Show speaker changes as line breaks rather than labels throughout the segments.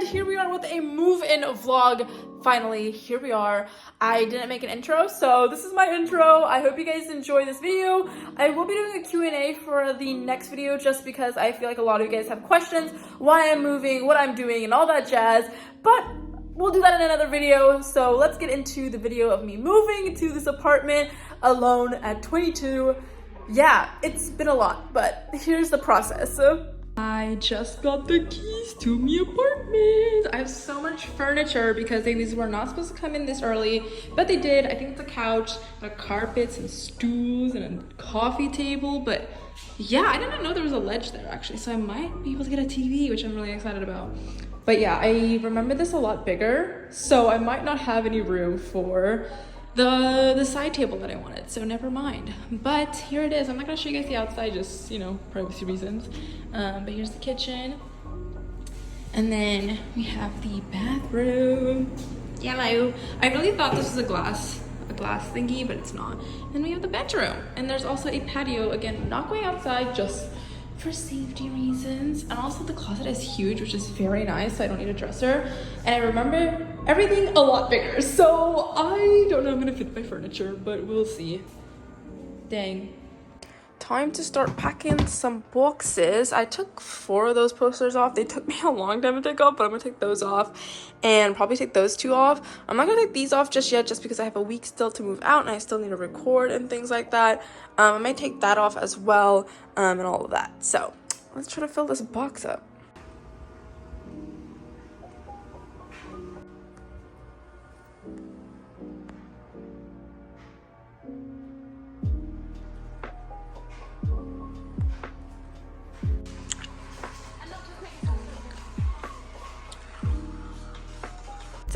here we are with a move-in vlog. Finally, here we are. I didn't make an intro, so this is my intro. I hope you guys enjoy this video. I will be doing a Q&A for the next video just because I feel like a lot of you guys have questions, why I'm moving, what I'm doing, and all that jazz. But we'll do that in another video. So let's get into the video of me moving to this apartment alone at 22. Yeah, it's been a lot, but here's the process. I just got the keys to my apartment. I have so much furniture because these were not supposed to come in this early, but they did. I think it's a couch, carpets and stools and a coffee table, but yeah, I didn't know there was a ledge there actually, so I might be able to get a TV, which I'm really excited about. But yeah, I remember this a lot bigger, so I might not have any room for the side table that I wanted, so never mind. But here it is. I'm not gonna show you guys the outside, just, you know, privacy reasons. But here's the kitchen, and then we have the bathroom. Yellow. I really thought this was a glass thingy, but it's not. And then we have the bedroom, and there's also a patio. Again, not going outside, just for safety reasons. And also the closet is huge, which is very nice, so I don't need a dresser. And I remember everything a lot bigger, so I don't know if I'm gonna fit my furniture, but we'll see. Dang. Time to start packing some boxes. I took 4 of those posters off. They took me a long time to take off, but I'm gonna take those off and probably take those 2 off. I'm not gonna take these off just yet, just because I have a week still to move out and I still need to record and things like that. I might take that off as well, and all of that. So let's try to fill this box up.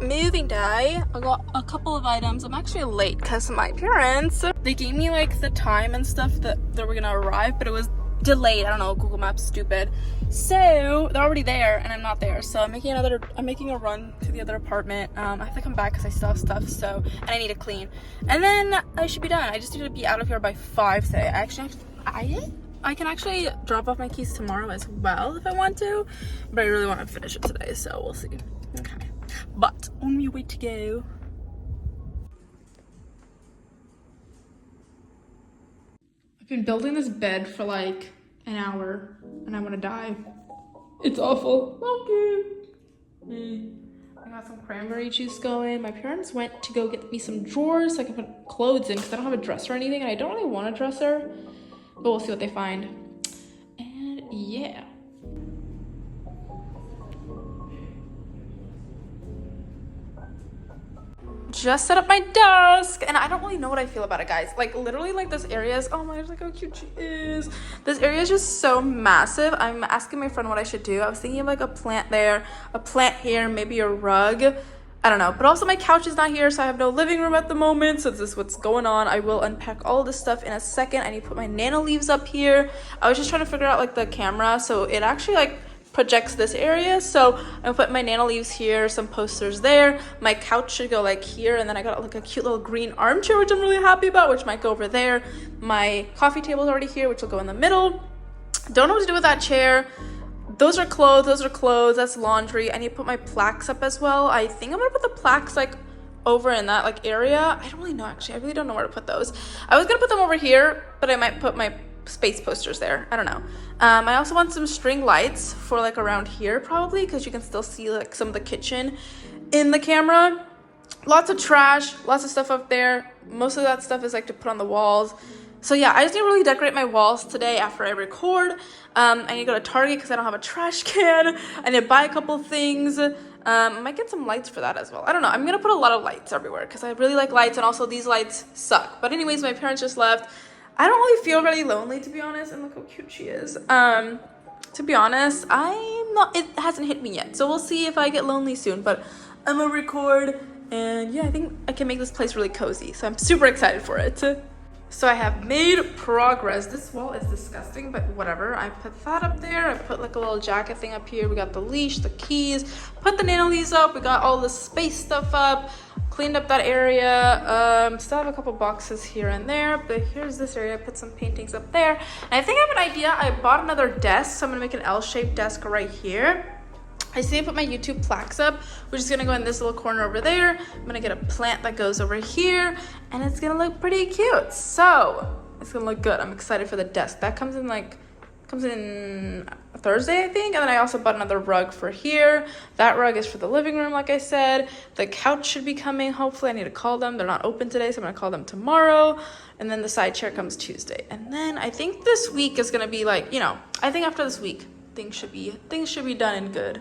Moving day. I got a couple of items. I'm actually late because my parents, they gave me like the time and stuff that they were gonna arrive, but it was delayed. I don't know, Google Maps stupid. So they're already there and I'm not there, so I'm making a run to the other apartment. I have to come back because I still have stuff, so, and I need to clean, and then I should be done. I just need to be out of here by 5 today. I can actually drop off my keys tomorrow as well if I want to, but I really want to finish it today, so we'll see. Okay. But on my way to go. I've been building this bed for like an hour and I want to die. It's awful. Okay. I got some cranberry juice going. My parents went to go get me some drawers so I can put clothes in because I don't have a dresser or anything, and I don't really want a dresser, but we'll see what they find. And yeah. Just set up my desk, and I don't really know what I feel about it, guys. Like literally, like this area is, oh my gosh, like how cute she is. This area is just so massive. I'm asking my friend what I should do. I was thinking of like a plant there, a plant here, maybe a rug, I don't know. But also my couch is not here, so I have no living room at the moment, so this is what's going on. I will unpack all of this stuff in a second. I need to put my nano leaves up here. I was just trying to figure out like the camera, so it actually like projects this area, so I'll put my nano leaves here, some posters there. My couch should go like here, and then I got like a cute little green armchair, which I'm really happy about, which might go over there. My coffee table is already here, which will go in the middle. Don't know what to do with that chair. Those are clothes, that's laundry. I need to put my plaques up as well. I think I'm gonna put the plaques like over in that like area. I don't really know, actually. I really don't know where to put those. I was gonna put them over here, but I might put my space posters there. I don't know. I also want some string lights for like around here probably, because you can still see like some of the kitchen in the camera. Lots of trash, lots of stuff up there. Most of that stuff is like to put on the walls. So yeah, I just need to really decorate my walls today after I record. I need to go to Target because I don't have a trash can. I need to buy a couple things. I might get some lights for that as well. I don't know. I'm gonna put a lot of lights everywhere because I really like lights, and also these lights suck. But anyways, my parents just left. I don't really feel really lonely, to be honest, and look how cute she is. To be honest, it hasn't hit me yet, so we'll see if I get lonely soon, but I'm gonna record, and yeah, I think I can make this place really cozy, so I'm super excited for it. So I have made progress. This wall is disgusting, but whatever. I put that up there. I put like a little jacket thing up here. We got the leash, the keys, put the nano leaves up. We got all the space stuff up, cleaned up that area. Still have a couple boxes here and there, but here's this area. I put some paintings up there. And I think I have an idea. I bought another desk, so I'm gonna make an L-shaped desk right here. I still need to put my YouTube plaques up, which is gonna go in this little corner over there. I'm gonna get a plant that goes over here, and it's gonna look pretty cute. So it's gonna look good. I'm excited for the desk. That comes in Thursday, I think. And then I also bought another rug for here. That rug is for the living room, like I said. The couch should be coming. Hopefully, I need to call them. They're not open today, so I'm gonna call them tomorrow. And then the side chair comes Tuesday. And then I think this week is gonna be like, you know, I think after this week, things should be done and good.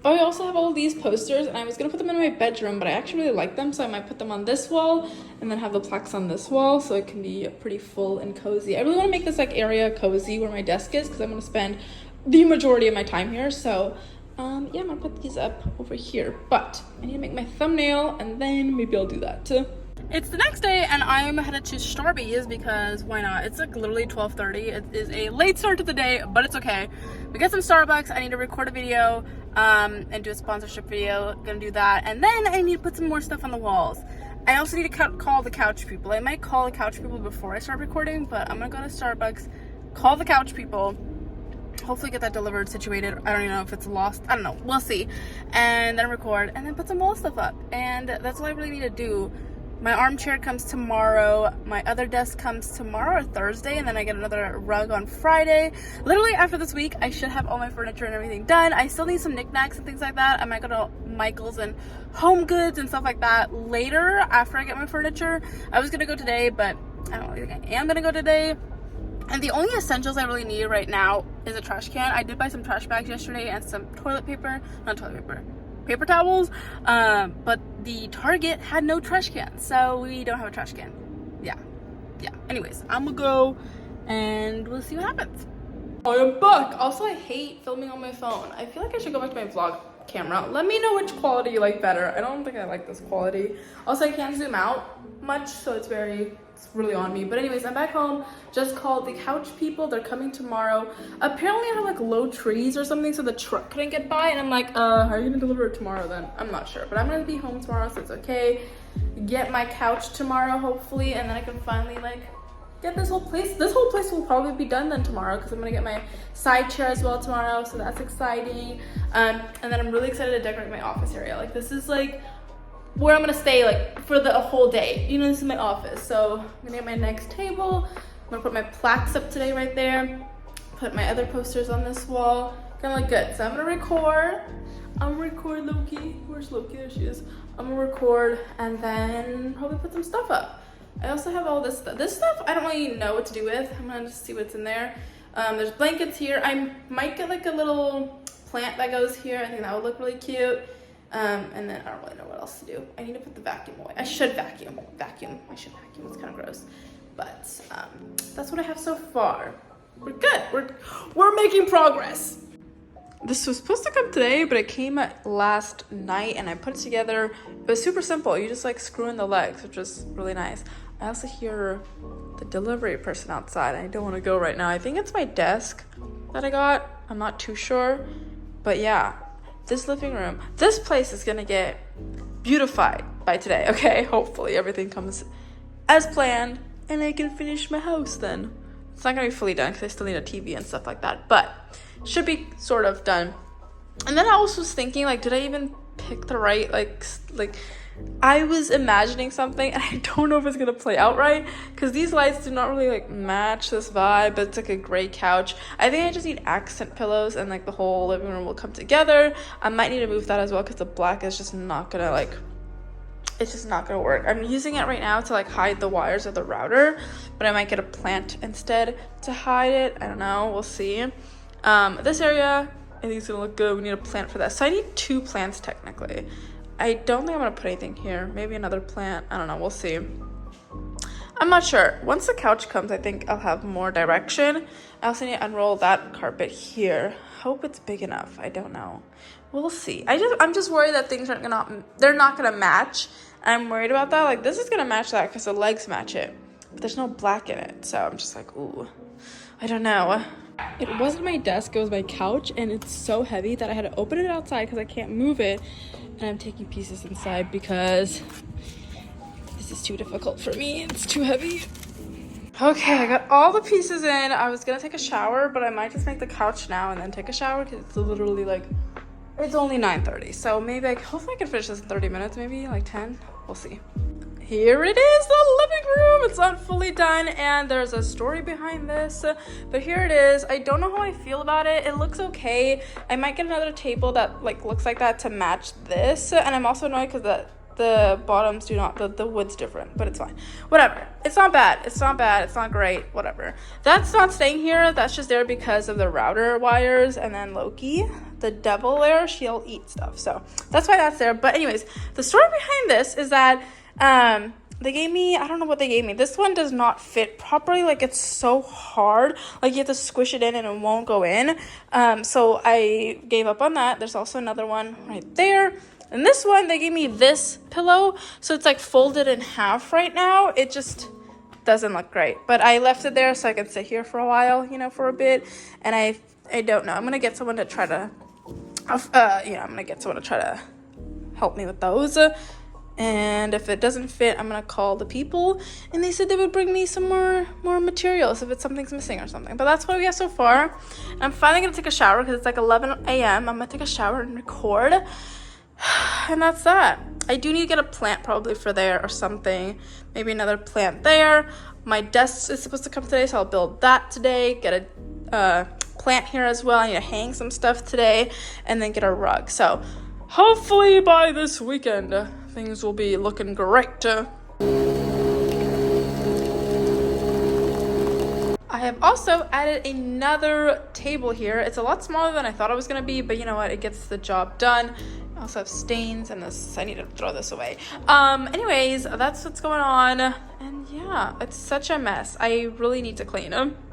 Oh, I also have all these posters, and I was gonna put them in my bedroom, but I actually really like them, so I might put them on this wall and then have the plaques on this wall so it can be pretty full and cozy. I really want to make this like area cozy where my desk is because I'm gonna spend the majority of my time here. So yeah, I'm gonna put these up over here, but I need to make my thumbnail and then maybe I'll do that too. It's the next day and I'm headed to Starbucks because why not? It's like literally 12:30. It is a late start to the day, but it's okay. We got some Starbucks. I need to record a video and do a sponsorship video. Gonna do that, and then I need to put some more stuff on the walls. I also need to call the couch people. I might call the couch people before I start recording, but I'm gonna go to Starbucks, call the couch people, hopefully get that delivered, situated. I don't even know if it's lost. I don't know. We'll see. And then record and then put some wall stuff up. And that's all I really need to do. My armchair comes tomorrow. My other desk comes tomorrow or Thursday, and then I get another rug on Friday. Literally after this week, I should have all my furniture and everything done. I still need some knickknacks and things like that. I might go to Michael's and Home Goods and stuff like that later after I get my furniture. I was gonna go today, but I don't really think I am gonna go today. And the only essentials I really need right now is a trash can. I did buy some trash bags yesterday and some paper towels, but the Target had no trash can, so we don't have a trash can. Yeah. Anyways, I'm gonna go and we'll see what happens. I am back. Also, I hate filming on my phone. I feel like I should go back to my vlog camera. Let me know which quality you like better. I don't think I like this quality. Also, I can't zoom out much, so it's really on me. But anyways, I'm back home. Just called the couch people. They're coming tomorrow. Apparently I have like low trees or something, so the truck couldn't get by, and I'm like, how are you gonna deliver it tomorrow then? I'm not sure, but I'm gonna be home tomorrow, so it's okay. Get my couch tomorrow, hopefully, and then I can finally like get this whole place will probably be done then tomorrow, because I'm gonna get my side chair as well tomorrow, so that's exciting. And then I'm really excited to decorate my office area. Like, this is like where I'm gonna stay like for the whole day. You know, this is my office. So I'm gonna get my next table. I'm gonna put my plaques up today right there. Put my other posters on this wall. Gonna look good. So I'm gonna record. I'm gonna record Loki. Where's Loki? There she is. I'm gonna record and then probably put some stuff up. I also have all this stuff. This stuff I don't really know what to do with. I'm gonna just see what's in there. There's blankets here. I might get like a little plant that goes here. I think that would look really cute. And then I don't really know what else to do. I need to put the vacuum away. I should vacuum. I should vacuum. It's kind of gross. But that's what I have so far. We're good. We're making progress. This was supposed to come today, but it came last night, and I put it together. It was super simple. You just like screw in the legs, which is really nice. I also hear the delivery person outside. I don't want to go right now. I think it's my desk that I got. I'm not too sure. But yeah. This living room, this place is gonna get beautified by today, okay? Hopefully everything comes as planned and I can finish my house then. It's not gonna be fully done because I still need a TV and stuff like that, but should be sort of done. And then I also was thinking, like, did I even pick the right, like I was imagining something and I don't know if it's gonna play out right because these lights do not really like match this vibe, but it's like a gray couch. I think I just need accent pillows and like the whole living room will come together. I might need to move that as well because the black is just not gonna like, it's just not gonna work. I'm using it right now to like hide the wires of the router, but I might get a plant instead to hide it. I don't know, we'll see. This area I think it's gonna look good. We need a plant for that, so I need 2 plants technically. I don't think I'm gonna put anything here. Maybe another plant. I don't know. We'll see. I'm not sure. Once the couch comes, I think I'll have more direction. I also need to unroll that carpet here. Hope it's big enough. I don't know. We'll see. I'm just worried that things they're not gonna match. I'm worried about that. Like, this is gonna match that because the legs match it, but there's no black in it. So I'm just like, ooh, I don't know. It wasn't my desk, it was my couch, and it's so heavy that I had to open it outside because I can't move it. And I'm taking pieces inside because this is too difficult for me. It's too heavy. Okay, I got all the pieces in. I was gonna take a shower, but I might just make the couch now and then take a shower because it's literally like It's only 9:30, so maybe hopefully I can finish this in 30 minutes, maybe like 10. We'll see. Here it is, the living room. It's not fully done, and there's a story behind this, but here it is. I don't know how I feel about it. It looks okay. I might get another table that like looks like that to match this, and I'm also annoyed because the bottoms do not, the wood's different, but it's fine. Whatever. It's not bad. It's not bad. It's not great. Whatever. That's not staying here. That's just there because of the router wires, and then Loki, the devil there, she'll eat stuff. So that's why that's there. But anyways, the story behind this is that they gave me, I don't know what they gave me. This one does not fit properly. Like, it's so hard. Like, you have to squish it in and it won't go in. So I gave up on that. There's also another one right there. And this one, they gave me this pillow. So it's like folded in half right now. It just doesn't look great. But I left it there so I can sit here for a while, you know, for a bit. And I don't know. I'm going to get someone to try to, help me with those. And if it doesn't fit, I'm gonna call the people, and they said they would bring me some more materials if it's something's missing or something. But that's what we have so far. And I'm finally gonna take a shower because it's like 11 a.m. I'm gonna take a shower and record, and that's that. I do need to get a plant probably for there or something, maybe another plant there. My desk is supposed to come today, so I'll build that today. Get a plant here as well. I need to hang some stuff today, and then get a rug. So hopefully by this weekend things will be looking great. I have also added another table here. It's a lot smaller than I thought it was going to be, but you know what? It gets the job done. I also have stains, and this, I need to throw this away. Anyways, that's what's going on. And yeah, it's such a mess. I really need to clean them.